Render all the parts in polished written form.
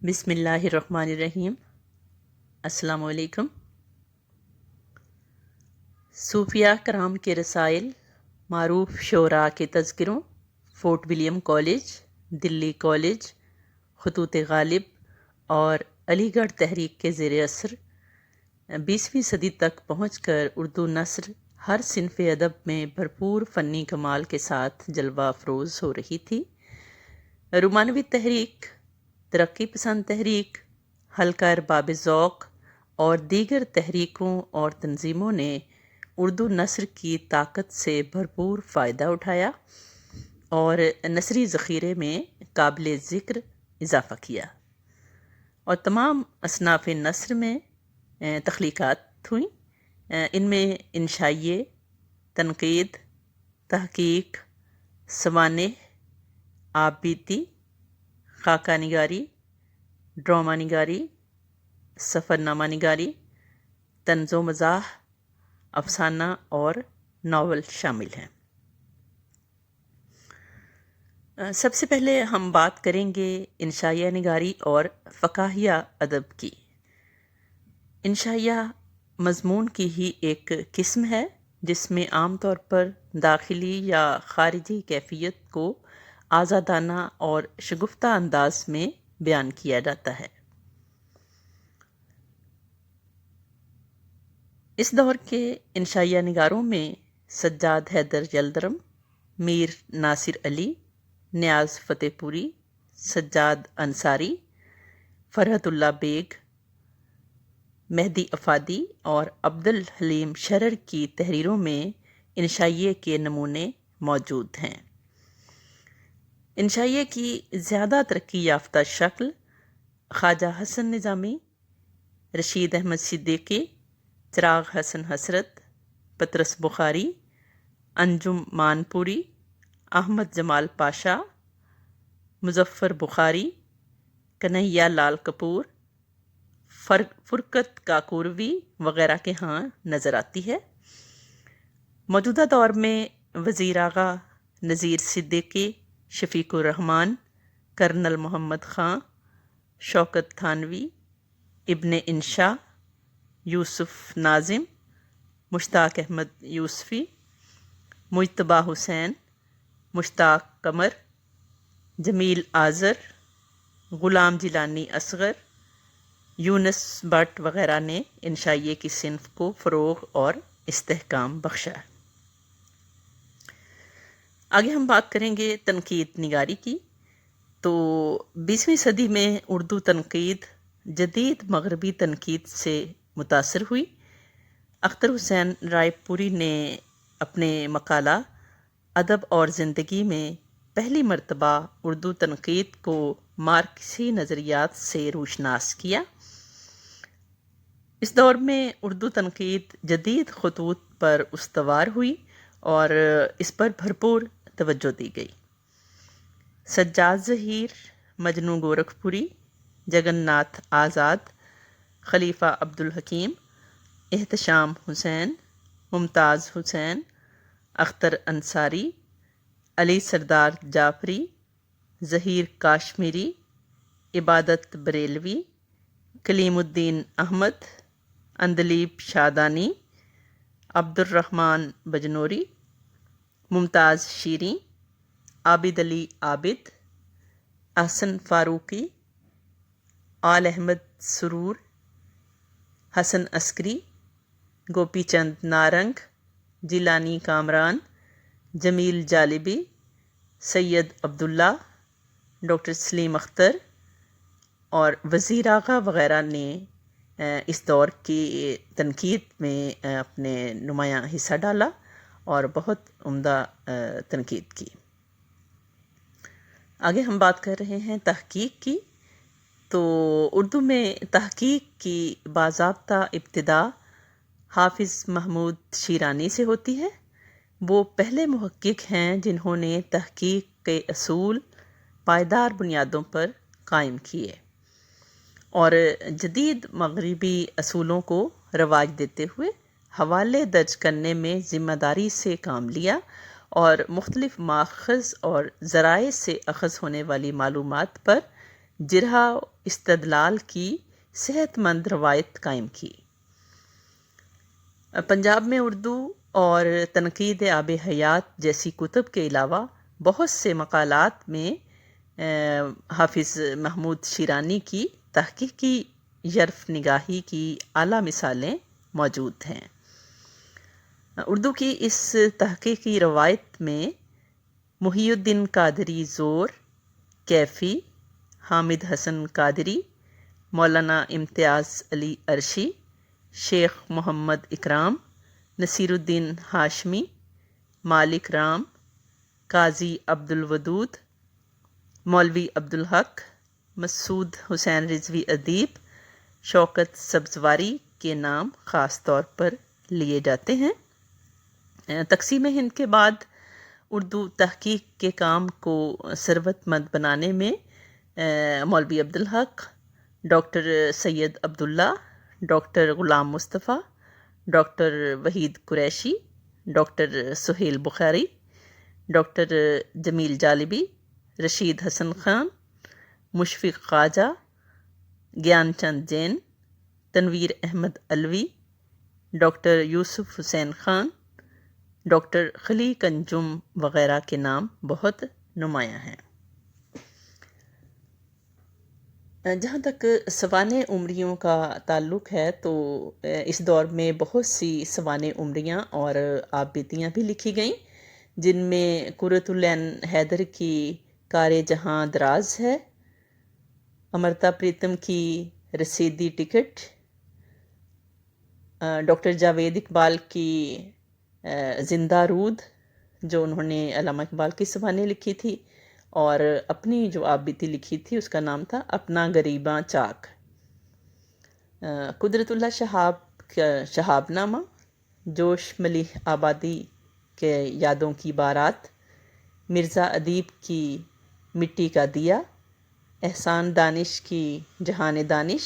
بسم اللہ الرحمن الرحیم۔ السلام علیکم۔ صوفیاء کرام کے رسائل، معروف شعراء کے تذکروں، فورٹ ولیم کالج، دلی کالج، خطوط غالب اور علی گڑھ تحریک کے زیر اثر 20ویں صدی تک پہنچ کر اردو نثر ہر صنف ادب میں بھرپور فنی کمال کے ساتھ جلوہ افروز ہو رہی تھی۔ رومانوی تحریک، ترقی پسند تحریک، حلقہ ارباب ذوق اور دیگر تحریکوں اور تنظیموں نے اردو نثر کی طاقت سے بھرپور فائدہ اٹھایا اور نثری ذخیرے میں قابل ذکر اضافہ کیا، اور تمام اصناف نثر میں تخلیقات ہوئیں۔ ان میں انشائیے، تنقید، تحقیق، سوانح، آپ بیتی، خاکہ نگاری، ڈرامہ نگاری، سفر نامہ نگاری، طنز و مزاح، افسانہ اور ناول شامل ہیں۔ سب سے پہلے ہم بات کریں گے انشائیہ نگاری اور فقاہیہ ادب کی۔ انشائیہ مضمون کی ہی ایک قسم ہے جس میں عام طور پر داخلی یا خارجی کیفیت کو آزادانہ اور شگفتہ انداز میں بیان کیا جاتا ہے۔ اس دور کے انشائیہ نگاروں میں سجاد حیدر یلدرم، میر ناصر علی، نیاز فتح پوری، سجاد انصاری، فرحت اللہ بیگ، مہدی افادی اور عبد الحلیم شرر کی تحریروں میں انشائیے کے نمونے موجود ہیں۔ انشائیے کی زیادہ ترقی یافتہ شکل خواجہ حسن نظامی، رشید احمد صدیقی، چراغ حسن حسرت، پطرس بخاری، انجم مانپوری، احمد جمال پاشا، مظفر بخاری، کنہیا لال کپور، فرقت کاکوروی وغیرہ کے ہاں نظر آتی ہے۔ موجودہ دور میں وزیر آغا، نذیر صدیقی، شفیق الرحمن، کرنل محمد خان، شوکت تھانوی، ابن انشا، یوسف ناظم، مشتاق احمد یوسفی، مجتبیٰ حسین، مشتاق قمر، جمیل آذر، غلام جیلانی اصغر، یونس بٹ وغیرہ نے انشائیے کی صنف کو فروغ اور استحکام بخشا۔ آگے ہم بات کریں گے تنقید نگاری کی۔ تو 20ویں صدی میں اردو تنقید جدید مغربی تنقید سے متاثر ہوئی۔ اختر حسین رائے پوری نے اپنے مقالہ ادب اور زندگی میں پہلی مرتبہ اردو تنقید کو مارکسی نظریات سے روشناس کیا۔ اس دور میں اردو تنقید جدید خطوط پر استوار ہوئی اور اس پر بھرپور توجہ دی گئی۔ سجاد ظہیر، مجنوں گورکھپوری، جگن ناتھ آزاد، خلیفہ عبد الحکیم، احتشام حسین، ممتاز حسین، اختر انصاری، علی سردار جعفری، ظہیر کاشمیری، عبادت بریلوی، کلیم الدین احمد، اندلیب شادانی، عبد الرحمن بجنوری، ممتاز شیریں، عابد علی عابد، احسن فاروقی، آل احمد سرور، حسن عسکری، گوپی چند نارنگ، جیلانی کامران، جمیل جالبی، سید عبداللہ، ڈاکٹر سلیم اختر اور وزیر آغا وغیرہ نے اس دور کی تنقید میں اپنے نمایاں حصہ ڈالا اور بہت عمدہ تنقید کی۔ آگے ہم بات کر رہے ہیں تحقیق کی۔ تو اردو میں تحقیق کی باضابطہ ابتدا حافظ محمود شیرانی سے ہوتی ہے۔ وہ پہلے محقق ہیں جنہوں نے تحقیق کے اصول پائیدار بنیادوں پر قائم کیے اور جدید مغربی اصولوں کو رواج دیتے ہوئے حوالے درج کرنے میں ذمہ داری سے کام لیا اور مختلف ماخذ اور ذرائع سے اخذ ہونے والی معلومات پر جرح استدلال کی صحت مند روایت قائم کی۔ پنجاب میں اردو اور تنقید آب حیات جیسی کتب کے علاوہ بہت سے مقالات میں حافظ محمود شیرانی کی تحقیقی ژرف نگاہی کی اعلیٰ مثالیں موجود ہیں۔ اردو کی اس تحقیقی روایت میں محی الدین قادری زور، کیفی، حامد حسن قادری، مولانا امتیاز علی عرشی، شیخ محمد اکرام، نصیر الدین ہاشمی، مالک رام، قاضی عبد الودود، مولوی عبدالحق، مسعود حسین رضوی ادیب، شوکت سبزواری کے نام خاص طور پر لیے جاتے ہیں۔ تقسیم ہند کے بعد اردو تحقیق کے کام کو ثروت مند بنانے میں مولوی عبدالحق، ڈاکٹر سید عبداللہ، doctor Ghulam Mustafa, doctor Waheed Qureshi, doctor Sohail بخاری، ڈاکٹر جمیل جالبی، رشید حسن خان، مشفق خواجہ، گیان چند جین، تنویر احمد علوی، ڈاکٹر یوسف حسین خان، ڈاکٹر خلیق انجم وغیرہ کے نام بہت نمایاں ہیں۔ جہاں تک سوانح عمریوں کا تعلق ہے تو اس دور میں بہت سی سوانح عمریاں اور آپ بیتیاں بھی لکھی گئیں، جن میں قرۃ العین حیدر کی کار جہاں دراز ہے، امرتا پریتم کی رسیدی ٹکٹ، ڈاکٹر جاوید اقبال کی زندہ رود جو انہوں نے علامہ اقبال کی سوانح لکھی تھی، اور اپنی جو آپ بیتی لکھی تھی اس کا نام تھا اپنا غریباں چاک، قدرت اللہ شہاب کا شہاب نامہ، جوش ملیح آبادی کے یادوں کی بارات، مرزا ادیب کی مٹی کا دیا، احسان دانش کی جہان دانش،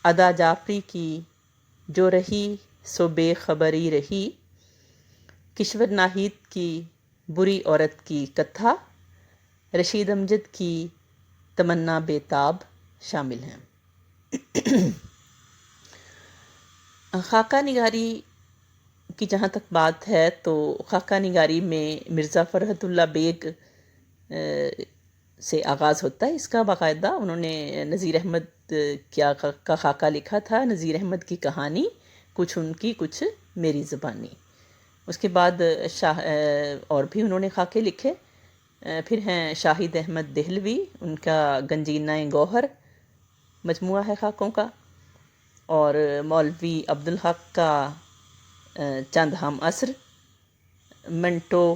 ادا جعفری کی جو رہی سو بے خبری رہی، کشور ناہید کی بری عورت کی کتھا، رشید امجد کی تمنا بیتاب شامل ہیں۔ خاکہ نگاری کی جہاں تک بات ہے تو خاکہ نگاری میں مرزا فرحت اللہ بیگ سے آغاز ہوتا ہے۔ اس کا باقاعدہ انہوں نے نذیر احمد کا خاکہ لکھا تھا، نذیر احمد کی کہانی، کچھ ان کی کچھ میری زبانی۔ اس کے بعد اور بھی انہوں نے خاکے لکھے، پھر ہیں شاہد احمد دہلوی، ان کا گنجینہ گوہر مجموعہ ہے خاکوں کا، اور مولوی عبدالحق کا چند ہم عصر، منٹو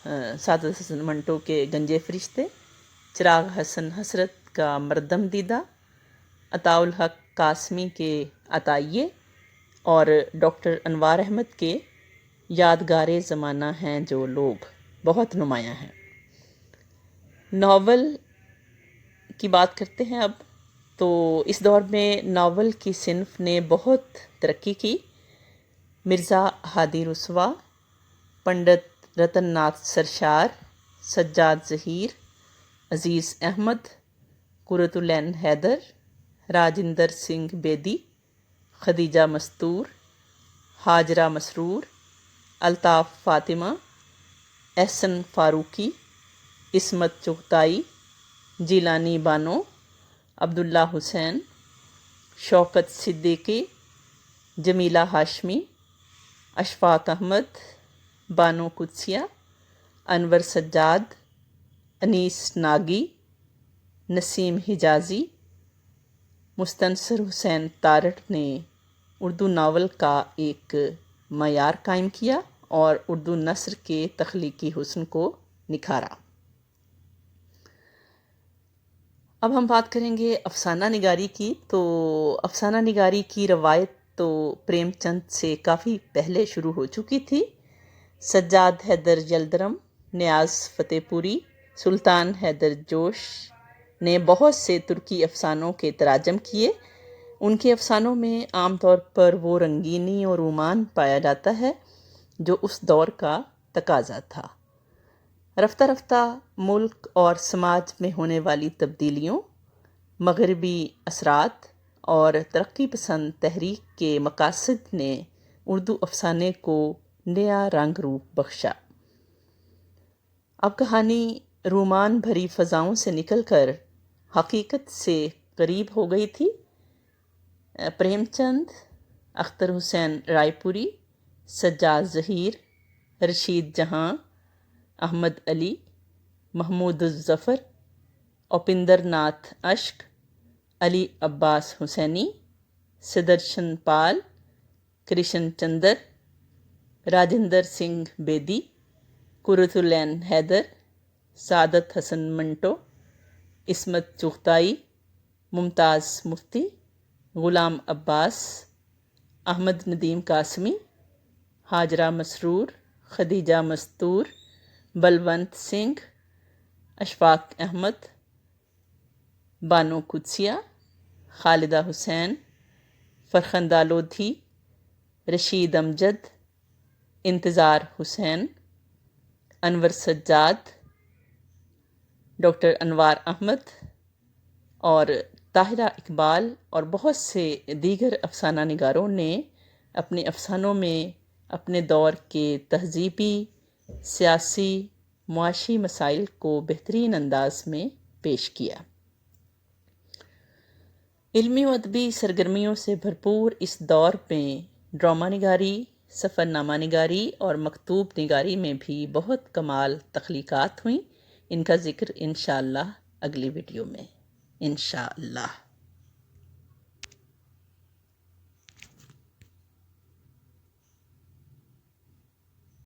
سعادت حسن منٹو کے گنجے فرشتے، چراغ حسن حسرت کا مردم دیدہ، عطاء الحق قاسمی کے عطائیے، اور ڈاکٹر انوار احمد کے یادگار زمانہ ہیں جو لوگ بہت نمایاں ہیں۔ ناول کی بات کرتے ہیں اب، تو اس دور میں ناول کی صنف نے بہت ترقی کی۔ مرزا ہادی رسوا، پنڈت رتن ناتھ سرشار، سجاد ظہیر، عزیز احمد، قرۃ العین حیدر، راجندر سنگھ بیدی، خدیجہ مستور، ہاجرہ مسرور، الطاف فاطمہ، احسن فاروقی، عصمت چغتائی، جیلانی بانو، عبداللہ حسین، شوکت صدیقی، جمیلہ ہاشمی، اشفاق احمد، بانو قدسیہ، انور سجاد، انیس ناگی، نسیم حجازی، مستنصر حسین تارڑ نے اردو ناول کا ایک معیار قائم کیا اور اردو نثر کے تخلیقی حسن کو نکھارا۔ اب ہم بات کریں گے افسانہ نگاری کی۔ تو افسانہ نگاری کی روایت تو پریم چند سے کافی پہلے شروع ہو چکی تھی۔ سجاد حیدر یلدرم، نیاز فتح پوری، سلطان حیدر جوش نے بہت سے ترکی افسانوں کے تراجم کیے۔ ان کے افسانوں میں عام طور پر وہ رنگینی اور رومان پایا جاتا ہے جو اس دور کا تقاضا تھا۔ رفتہ رفتہ ملک اور سماج میں ہونے والی تبدیلیوں، مغربی اثرات اور ترقی پسند تحریک کے مقاصد نے اردو افسانے کو نیا رنگ روپ بخشا۔ اب کہانی رومان بھری فضاؤں سے نکل کر حقیقت سے قریب ہو گئی تھی۔ پریم چند، اختر حسین رائے پوری، سجاد ظہیر، رشید جہاں، احمد علی، محمود الظفر، اپندر ناتھ اشک، علی عباس حسینی، سدرشن پال، کرشن چندر، راجندر سنگھ بیدی، قرۃ العین حیدر، سعادت حسن منٹو، عصمت چغتائی، ممتاز مفتی، غلام عباس، احمد ندیم قاسمی، ہاجرہ مسرور، خدیجہ مستور، بلونت سنگھ، اشفاق احمد، بانو قدسیہ، خالدہ حسین، فرخندہ لودھی، رشید امجد، انتظار حسین، انور سجاد، ڈاکٹر انوار احمد اور طاہرہ اقبال اور بہت سے دیگر افسانہ نگاروں نے اپنے افسانوں میں اپنے دور کے تہذیبی، سیاسی، معاشی مسائل کو بہترین انداز میں پیش کیا۔ علمی و ادبی سرگرمیوں سے بھرپور اس دور میں ڈرامہ نگاری، سفر نامہ نگاری اور مکتوب نگاری میں بھی بہت کمال تخلیقات ہوئیں۔ ان کا ذکر انشاءاللہ اگلی ویڈیو میں انشاءاللہ۔